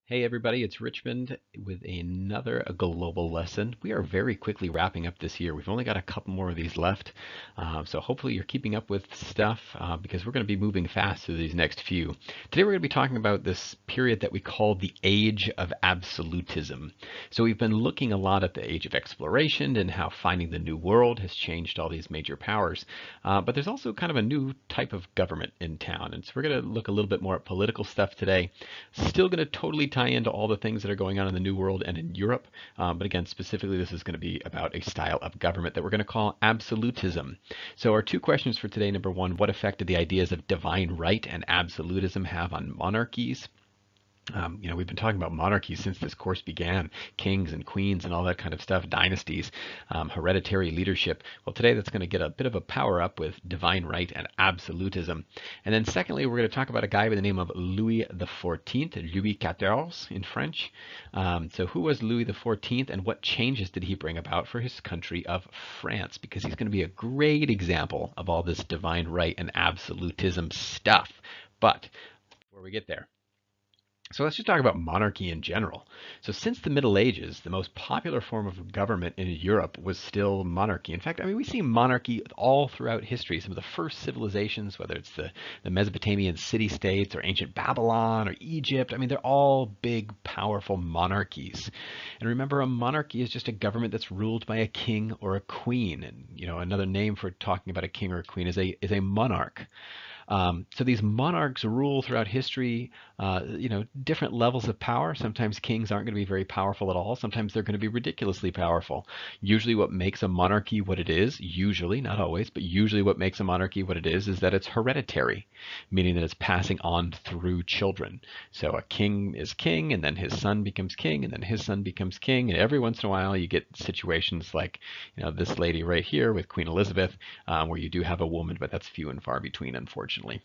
Hey everybody, it's Richmond with another global lesson. We are very quickly wrapping up this year. We've only got a couple more of these left. So hopefully you're keeping up with stuff because we're going to be moving fast through these next few. Today we're going to be talking about this period that we call the Age of Absolutism. So we've been looking a lot at the Age of Exploration and how finding the New World has changed all these major powers. But there's also kind of a new type of government in town. And so we're going to look a little bit more at political stuff today. Still going to totally tie into all the things that are going on in the New World and in Europe. But again, specifically, this is going to be about a style of government that we're going to call absolutism. So our two questions for today, number one, what effect did the ideas of divine right and absolutism have on monarchies? We've been talking about monarchies since this course began, kings and queens and all that kind of stuff, dynasties, hereditary leadership. Well, today that's going to get a bit of a power up with divine right and absolutism. And then secondly, we're going to talk about a guy by the name of Louis XIV, Louis XIV in French. So who was Louis XIV and what changes did he bring about for his country of France? Because he's going to be a great example of all this divine right and absolutism stuff. But before we get there, so let's just talk about monarchy in general. So since the Middle Ages, the most popular form of government in Europe was still monarchy. In fact, we see monarchy all throughout history. Some of the first civilizations, whether it's the Mesopotamian city-states or ancient Babylon or Egypt, they're all big, powerful monarchies. And remember, a monarchy is just a government that's ruled by a king or a queen. And, another name for talking about a king or a queen is a monarch. So these monarchs rule throughout history, different levels of power. Sometimes kings aren't going to be very powerful at all. Sometimes they're going to be ridiculously powerful. Usually what makes a monarchy what it is, usually, not always, but usually what makes a monarchy what it is that it's hereditary, meaning that it's passing on through children. So a king is king, and then his son becomes king, and then his son becomes king. And every once in a while you get situations like, this lady right here with Queen Elizabeth, where you do have a woman, but that's few and far between, unfortunately.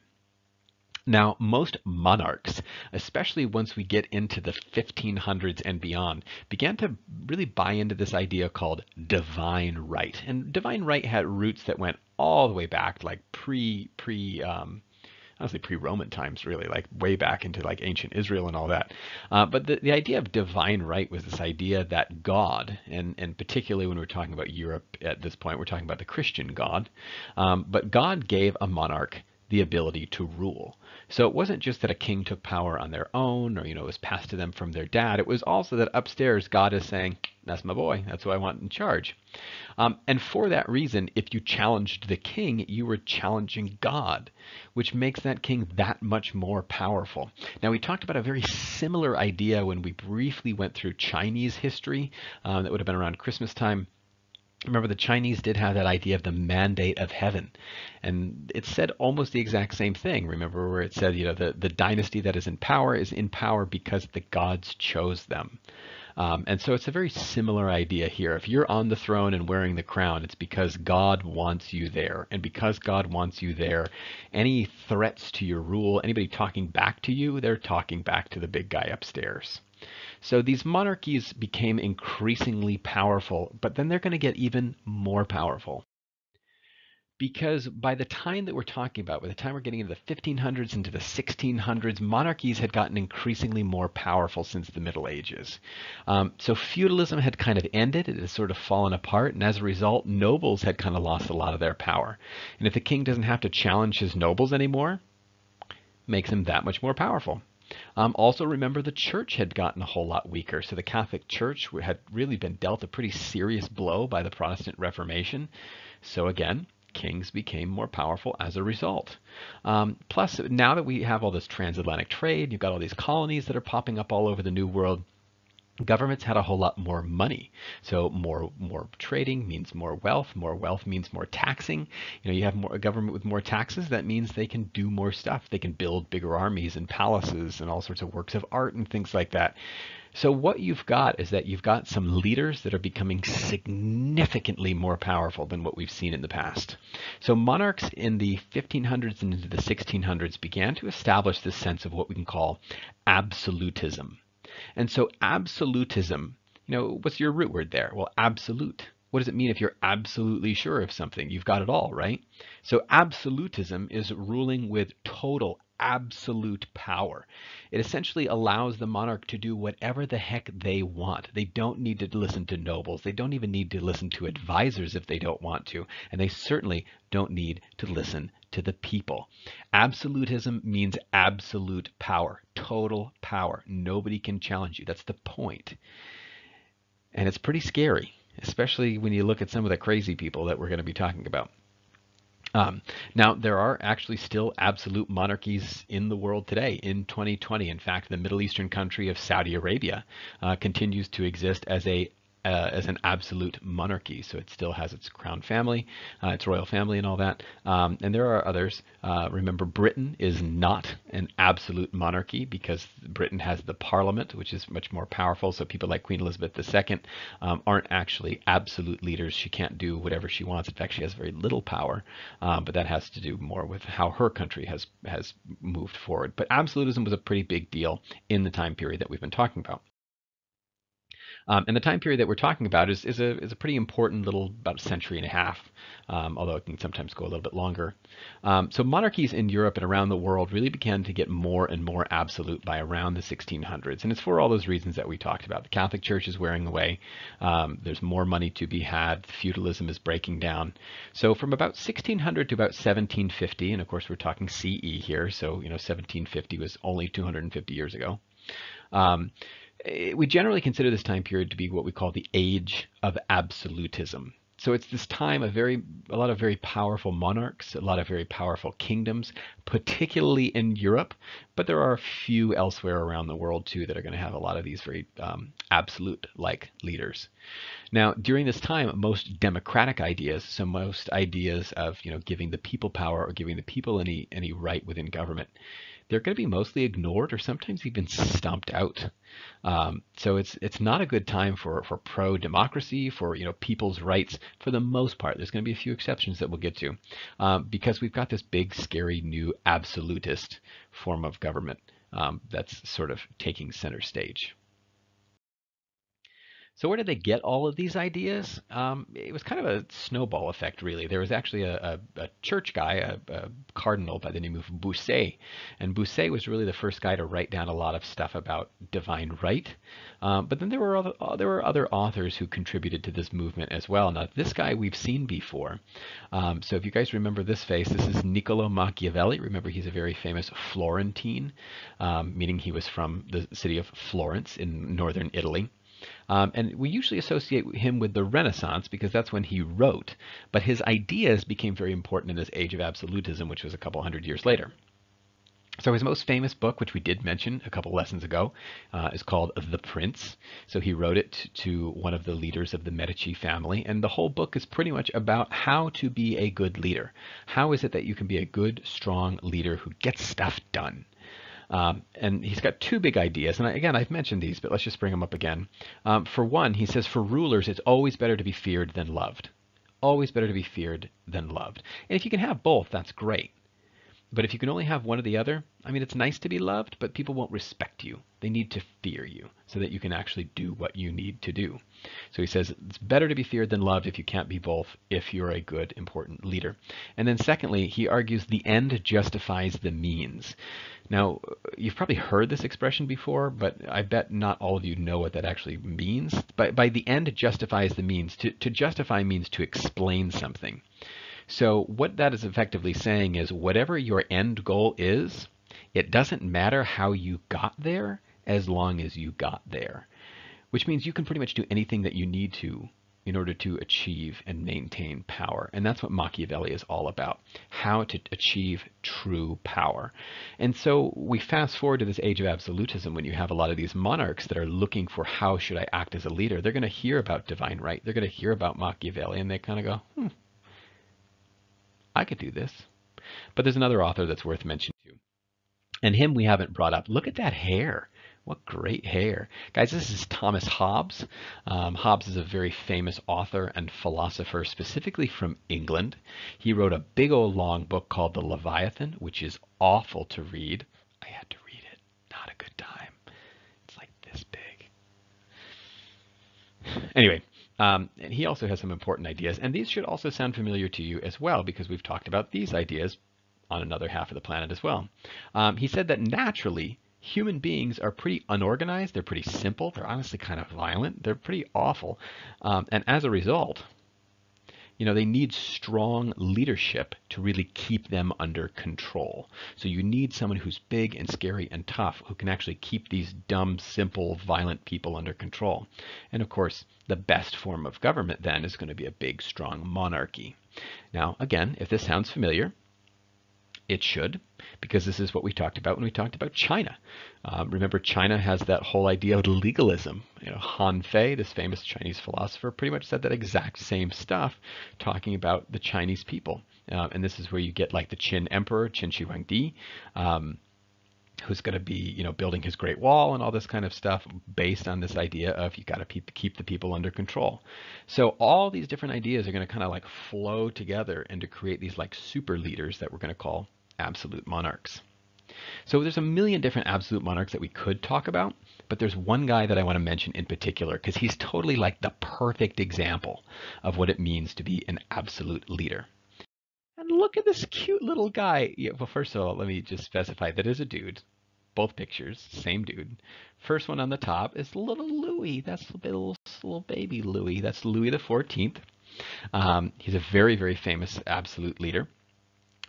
Now, most monarchs, especially once we get into the 1500s and beyond, began to really buy into this idea called divine right. And divine right had roots that went all the way back, like honestly pre-Roman times, really, like way back into like ancient Israel and all that. But the idea of divine right was this idea that God, and particularly when we're talking about Europe at this point, we're talking about the Christian God, but God gave a monarch the ability to rule. So it wasn't just that a king took power on their own or, it was passed to them from their dad. It was also that upstairs God is saying, that's my boy. That's who I want in charge. And for that reason, if you challenged the king, you were challenging God, which makes that king that much more powerful. Now, we talked about a very similar idea when we briefly went through Chinese history. That would have been around Christmas time. Remember, the Chinese did have that idea of the mandate of heaven. And it said almost the exact same thing. Remember where it said, the dynasty that is in power because the gods chose them. And so it's a very similar idea here. If you're on the throne and wearing the crown, it's because God wants you there. And because God wants you there, any threats to your rule, anybody talking back to you, they're talking back to the big guy upstairs. So these monarchies became increasingly powerful, but then they're going to get even more powerful. Because by the time that we're talking about, by the time we're getting into the 1500s, into the 1600s, monarchies had gotten increasingly more powerful since the Middle Ages. So feudalism had kind of ended, it had sort of fallen apart, and as a result, nobles had kind of lost a lot of their power. And if the king doesn't have to challenge his nobles anymore, makes him that much more powerful. Also, remember the church had gotten a whole lot weaker. So the Catholic Church had really been dealt a pretty serious blow by the Protestant Reformation. So again, kings became more powerful as a result. Plus, now that we have all this transatlantic trade, you've got all these colonies that are popping up all over the New World. Governments had a whole lot more money. So more trading means more wealth. More wealth means more taxing. You have a government with more taxes. That means they can do more stuff. They can build bigger armies and palaces and all sorts of works of art and things like that. So what you've got is that you've got some leaders that are becoming significantly more powerful than what we've seen in the past. So monarchs in the 1500s and into the 1600s began to establish this sense of what we can call absolutism. And so absolutism, what's your root word there? Well, absolute. What does it mean if you're absolutely sure of something? You've got it all, right? So absolutism is ruling with total, absolute power. It essentially allows the monarch to do whatever the heck they want. They don't need to listen to nobles. They don't even need to listen to advisors if they don't want to. And they certainly don't need to listen to the people. Absolutism means absolute power, total power. Nobody can challenge you. That's the point. And it's pretty scary, especially when you look at some of the crazy people that we're going to be talking about. Now, there are actually still absolute monarchies in the world today in 2020. In fact, the Middle Eastern country of Saudi Arabia continues to exist as an absolute monarchy. So it still has its crown family, its royal family and all that. And there are others. Remember, Britain is not an absolute monarchy because Britain has the parliament, which is much more powerful. So people like Queen Elizabeth II aren't actually absolute leaders. She can't do whatever she wants. In fact, she has very little power, but that has to do more with how her country has moved forward. But absolutism was a pretty big deal in the time period that we've been talking about. And the time period that we're talking about is a pretty important little, about a century and a half, although it can sometimes go a little bit longer. So monarchies in Europe and around the world really began to get more and more absolute by around the 1600s. And it's for all those reasons that we talked about. The Catholic Church is wearing away. There's more money to be had. Feudalism is breaking down. So from about 1600 to about 1750, and of course we're talking CE here, so 1750 was only 250 years ago. We generally consider this time period to be what we call the Age of Absolutism. So it's this time of a lot of very powerful monarchs, a lot of very powerful kingdoms, particularly in Europe, but there are a few elsewhere around the world too that are going to have a lot of these very absolute-like leaders. Now, during this time, most democratic ideas, so most ideas of giving the people power or giving the people any right within government, they're going to be mostly ignored or sometimes even stomped out. So it's not a good time for pro-democracy, for people's rights for the most part. There's going to be a few exceptions that we'll get to, because we've got this big, scary new absolutist form of government that's sort of taking center stage. So where did they get all of these ideas? It was kind of a snowball effect, really. There was actually a church guy, a cardinal by the name of Bossuet, and Bossuet was really the first guy to write down a lot of stuff about divine right. But then there were other authors who contributed to this movement as well. Now, this guy we've seen before. So if you guys remember this face, this is Niccolo Machiavelli. Remember, he's a very famous Florentine, meaning he was from the city of Florence in northern Italy. And we usually associate him with the Renaissance because that's when he wrote. But his ideas became very important in this Age of Absolutism, which was a couple hundred years later. So his most famous book, which we did mention a couple lessons ago, is called The Prince. So he wrote it to one of the leaders of the Medici family. And the whole book is pretty much about how to be a good leader. How is it that you can be a good, strong leader who gets stuff done? And he's got two big ideas. And again, I've mentioned these, but let's just bring them up again. For one, he says for rulers, it's always better to be feared than loved. Always better to be feared than loved. And if you can have both, that's great. But if you can only have one or the other, I mean, it's nice to be loved, but people won't respect you. They need to fear you so that you can actually do what you need to do. So he says it's better to be feared than loved if you can't be both, if you're a good, important leader. And then secondly, he argues the end justifies the means. Now, you've probably heard this expression before, but I bet not all of you know what that actually means. By the end justifies the means, to justify means to explain something. So what that is effectively saying is whatever your end goal is, it doesn't matter how you got there as long as you got there, which means you can pretty much do anything that you need to in order to achieve and maintain power. And that's what Machiavelli is all about, how to achieve true power. And so we fast forward to this Age of Absolutism when you have a lot of these monarchs that are looking for how should I act as a leader. They're going to hear about divine right. They're going to hear about Machiavelli and they kind of go, I could do this. But there's another author that's worth mentioning too. And him we haven't brought up. Look at that hair. What great hair. Guys, this is Thomas Hobbes. Hobbes is a very famous author and philosopher, specifically from England. He wrote a big old long book called The Leviathan, which is awful to read. I had to read it. Not a good time. It's like this big. Anyway, and he also has some important ideas, and these should also sound familiar to you as well because we've talked about these ideas on another half of the planet as well. He said that naturally, human beings are pretty unorganized. They're pretty simple. They're honestly kind of violent. They're pretty awful. And as a result, they need strong leadership to really keep them under control. So you need someone who's big and scary and tough who can actually keep these dumb, simple, violent people under control. And of course, the best form of government then is going to be a big, strong monarchy. Now, again, if this sounds familiar, it should, because this is what we talked about when we talked about China. Remember, China has that whole idea of legalism. Han Fei, this famous Chinese philosopher, pretty much said that exact same stuff, talking about the Chinese people. And this is where you get like the Qin Emperor, Qin Shi Huangdi, who's going to be, building his Great Wall and all this kind of stuff based on this idea of you got to keep the people under control. So all these different ideas are going to kind of like flow together and to create these like super leaders that we're going to call absolute monarchs. So there's a million different absolute monarchs that we could talk about, but there's one guy that I want to mention in particular because he's totally like the perfect example of what it means to be an absolute leader. And look at this cute little guy. Yeah, well, first of all, let me just specify that is a dude. Both pictures, same dude. First one on the top is little Louis. That's little baby Louis. That's Louis the 14th. He's a very, very famous absolute leader.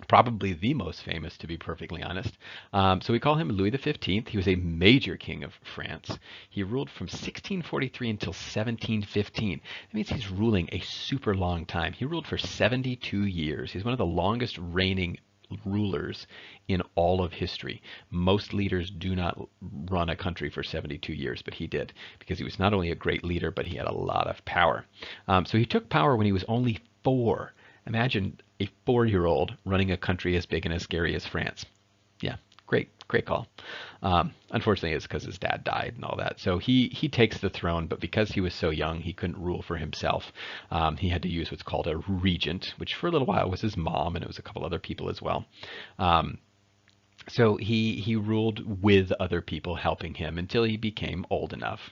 Probably the most famous, to be perfectly honest. So we call him Louis XV. He was a major king of France. He ruled from 1643 until 1715. That means he's ruling a super long time. He ruled for 72 years. He's one of the longest reigning rulers in all of history. Most leaders do not run a country for 72 years, but he did, because he was not only a great leader, but he had a lot of power. So he took power when he was only 4. Imagine a 4-year-old running a country as big and as scary as France. Yeah, great call. Unfortunately, it's because his dad died and all that. So he takes the throne, but because he was so young, he couldn't rule for himself. He had to use what's called a regent, which for a little while was his mom, and it was a couple other people as well. So he ruled with other people helping him until he became old enough.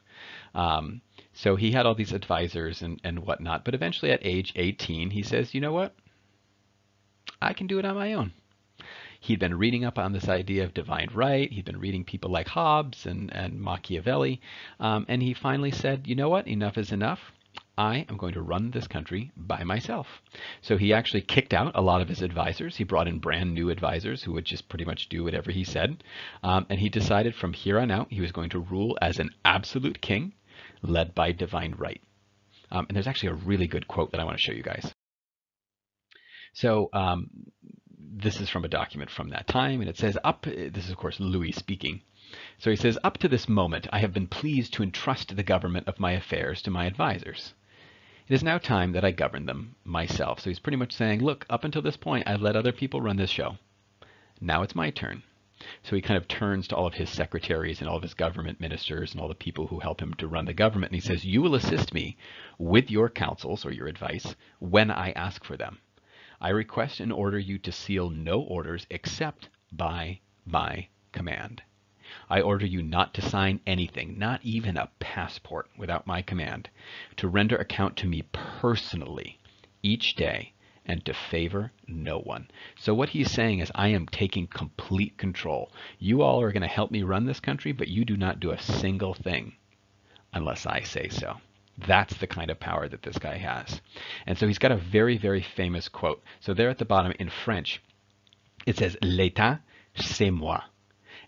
So he had all these advisors and whatnot, but eventually at age 18, he says, you know what? I can do it on my own. He'd been reading up on this idea of divine right. He'd been reading people like Hobbes and Machiavelli. And he finally said, you know what? Enough is enough. I am going to run this country by myself. So he actually kicked out a lot of his advisors. He brought in brand new advisors who would just pretty much do whatever he said. And he decided from here on out, he was going to rule as an absolute king led by divine right. And there's actually a really good quote that I want to show you guys. So this is from a document from that time, and it says, this is of course Louis speaking. So he says, up to this moment, I have been pleased to entrust the government of my affairs to my advisors. It is now time that I govern them myself. So he's pretty much saying, look, up until this point, I've let other people run this show. Now it's my turn. So he kind of turns to all of his secretaries and all of his government ministers and all the people who help him to run the government. And he says, you will assist me with your counsels or your advice when I ask for them. I request and order you to seal no orders except by my command. I order you not to sign anything, not even a passport, without my command, to render account to me personally each day, and to favor no one. So what he's saying is, I am taking complete control. You all are going to help me run this country, but you do not do a single thing unless I say so. That's the kind of power that this guy has. And so he's got a very, very famous quote. So there at the bottom in French, it says, L'État, c'est moi.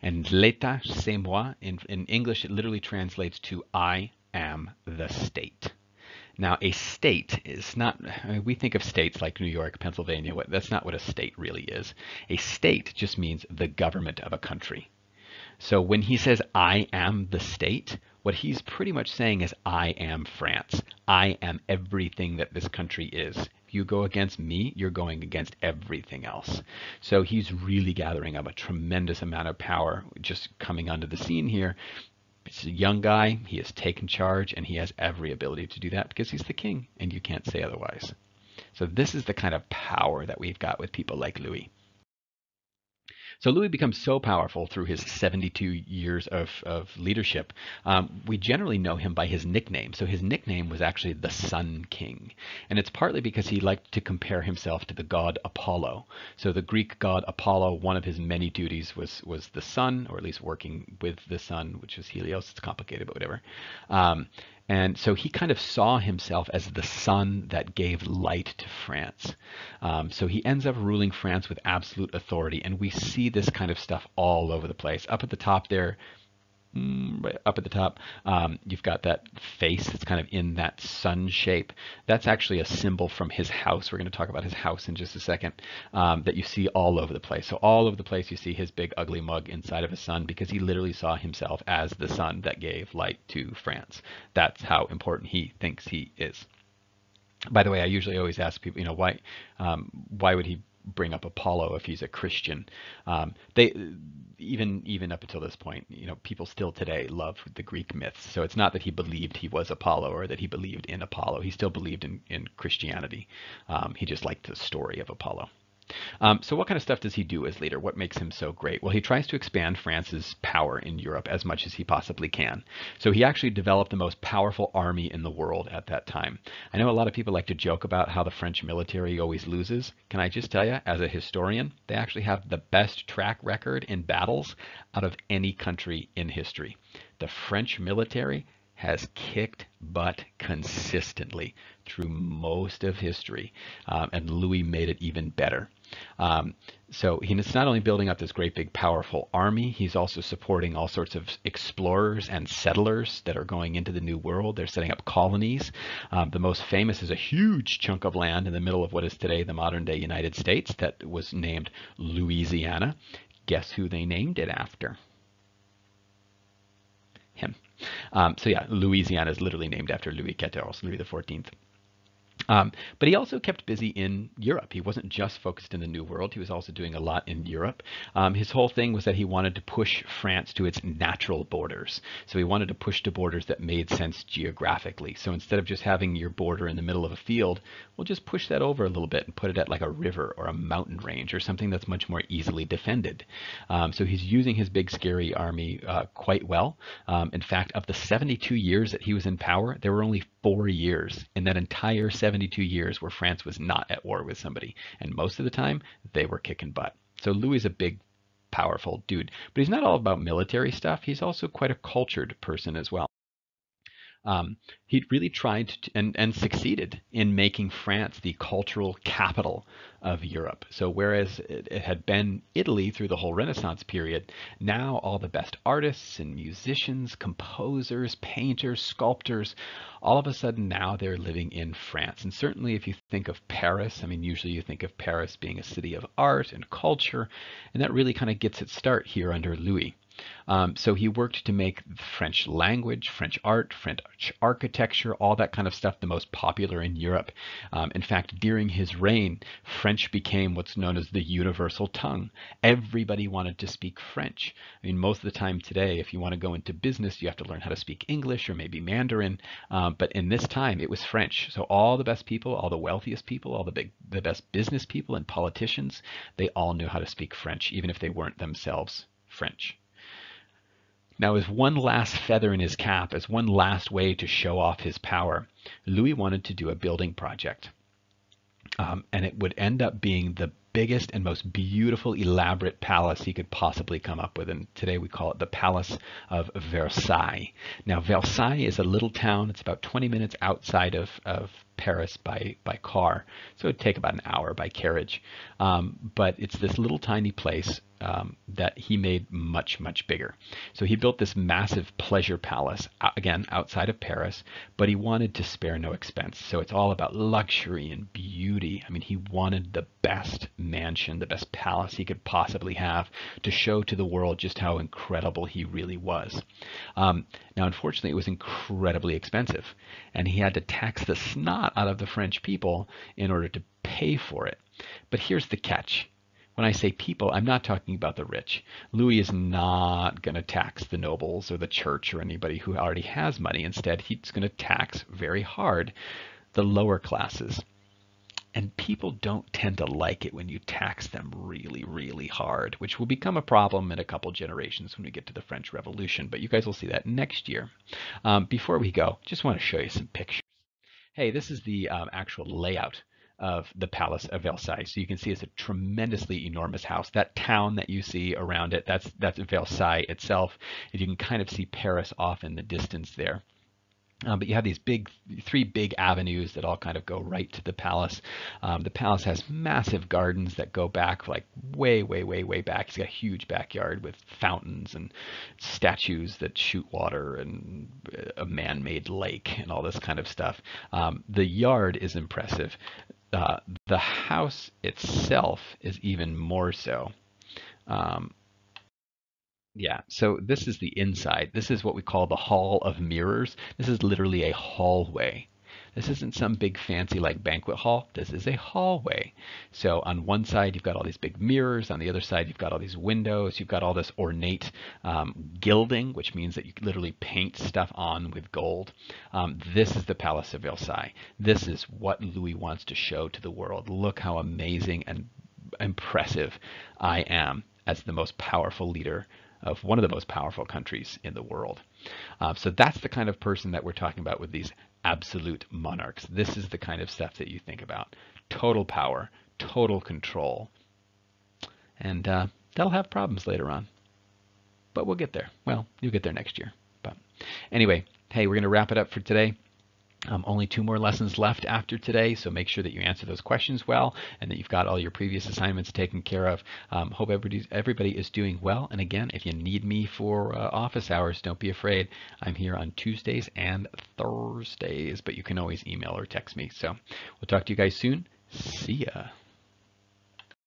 And L'État, c'est moi, in English, it literally translates to I am the state. Now, a state is not, we think of states like New York, Pennsylvania. That's not what a state really is. A state just means the government of a country. So when he says, I am the state, what he's pretty much saying is, I am France. I am everything that this country is. If you go against me, you're going against everything else. So he's really gathering up a tremendous amount of power just coming onto the scene here. He's a young guy. He has taken charge, and he has every ability to do that because he's the king, and you can't say otherwise. So this is the kind of power that we've got with people like Louis. So Louis becomes so powerful through his 72 years of leadership. We generally know him by his nickname. So his nickname was actually the Sun King. And it's partly because he liked to compare himself to the god Apollo. So the Greek god Apollo, one of his many duties was the sun, or at least working with the sun, which is Helios. It's complicated, but whatever. Um, and so he kind of saw himself as the sun that gave light to France. So he ends up ruling France with absolute authority. And we see this kind of stuff all over the place. Up at the top there, right up at the top, you've got that face that's kind of in that sun shape. That's actually a symbol from his house. We're going to talk about his house in just a second, that you see all over the place. So all over the place you see his big ugly mug inside of a sun, because he literally saw himself as the sun that gave light to France. That's how important he thinks he is. By the way, I usually always ask people, why would he bring up Apollo if he's a Christian? They even up until this point, people still today love the Greek myths. So it's not that he believed he was Apollo or that he believed in Apollo. He still believed in Christianity. He just liked the story of Apollo. So what kind of stuff does he do as leader? What makes him so great? Well, he tries to expand France's power in Europe as much as he possibly can. So he actually developed the most powerful army in the world at that time. I know a lot of people like to joke about how the French military always loses. Can I just tell you, as a historian, they actually have the best track record in battles out of any country in history. The French military has kicked butt consistently through most of history, and Louis made it even better. So he's not only building up this great big powerful army, he's also supporting all sorts of explorers and settlers that are going into the New World. They're setting up colonies. The most famous is a huge chunk of land in the middle of what is today the modern day United States that was named Louisiana. Guess who they named it after? Him. So yeah, Louisiana is literally named after Louis XIV, Louis XIV. But he also kept busy in Europe. He wasn't just focused in the New World. He was also doing a lot in Europe. His whole thing was that he wanted to push France to its natural borders. So he wanted to push to borders that made sense geographically. So instead of just having your border in the middle of a field, we'll just push that over a little bit and put it at like a river or a mountain range or something that's much more easily defended. So he's using his big scary army quite well. In fact, of the 72 years that he was in power, there were only 4 years in that entire 72 years where France was not at war with somebody. And most of the time, they were kicking butt. So Louis is a big, powerful dude. But he's not all about military stuff. He's also quite a cultured person as well. He really tried to, and succeeded in making France the cultural capital of Europe. So whereas it had been Italy through the whole Renaissance period, now all the best artists and musicians, composers, painters, sculptors, all of a sudden now they're living in France. And certainly if you think of Paris, I mean, usually you think of Paris being a city of art and culture, and that really kind of gets its start here under Louis. So he worked to make French language, French art, French architecture, all that kind of stuff the most popular in Europe. In fact, during his reign, French became what's known as the universal tongue. Everybody wanted to speak French. I mean, most of the time today, if you want to go into business, you have to learn how to speak English or maybe Mandarin. But in this time, it was French. So all the best people, all the wealthiest people, all the best business people and politicians, they all knew how to speak French, even if they weren't themselves French. Now, as one last feather in his cap, as one last way to show off his power, Louis wanted to do a building project. And it would end up being the biggest and most beautiful, elaborate palace he could possibly come up with. And today we call it the Palace of Versailles. Now, Versailles is a little town. It's about 20 minutes outside of Paris by car. So it would take about an hour by carriage. But it's this little tiny place that he made much, much bigger. So he built this massive pleasure palace, again, outside of Paris, but he wanted to spare no expense. So it's all about luxury and beauty. I mean, he wanted the best mansion, the best palace he could possibly have to show to the world just how incredible he really was. Now, unfortunately, it was incredibly expensive, and he had to tax the snot out of the French people in order to pay for it. But here's the catch. When I say people, I'm not talking about the rich. Louis is not going to tax the nobles or the church or anybody who already has money. Instead, he's going to tax very hard the lower classes. And people don't tend to like it when you tax them really, really hard, which will become a problem in a couple generations when we get to the French Revolution. But you guys will see that next year. Before we go, just want to show you some pictures. Hey, this is the actual layout of the Palace of Versailles. So you can see it's a tremendously enormous house. That town that you see around it, that's Versailles itself. And you can kind of see Paris off in the distance there. But you have these three big avenues that all kind of go right to the palace. The palace has massive gardens that go back like way, way, way, way back. It's got a huge backyard with fountains and statues that shoot water and a man-made lake and all this kind of stuff. The yard is impressive. The house itself is even more so. Um, yeah, so this is the inside. This is what we call the Hall of Mirrors. This is literally a hallway. This isn't some big fancy like banquet hall. This is a hallway. So on one side you've got all these big mirrors. On the other side you've got all these windows. You've got all this ornate gilding, which means that you literally paint stuff on with gold. This is the Palace of Versailles. This is what Louis wants to show to the world. Look how amazing and impressive I am as the most powerful leader of one of the most powerful countries in the world. So that's the kind of person that we're talking about with these absolute monarchs. This is the kind of stuff that you think about. Total power, total control. And they'll have problems later on. But we'll get there. Well, you'll get there next year. But anyway, hey, we're going to wrap it up for today. Only 2 more lessons left after today, so make sure that you answer those questions well and that you've got all your previous assignments taken care of. Hope everybody is doing well. And again, if you need me for office hours, don't be afraid. I'm here on Tuesdays and Thursdays, but you can always email or text me. So we'll talk to you guys soon. See ya.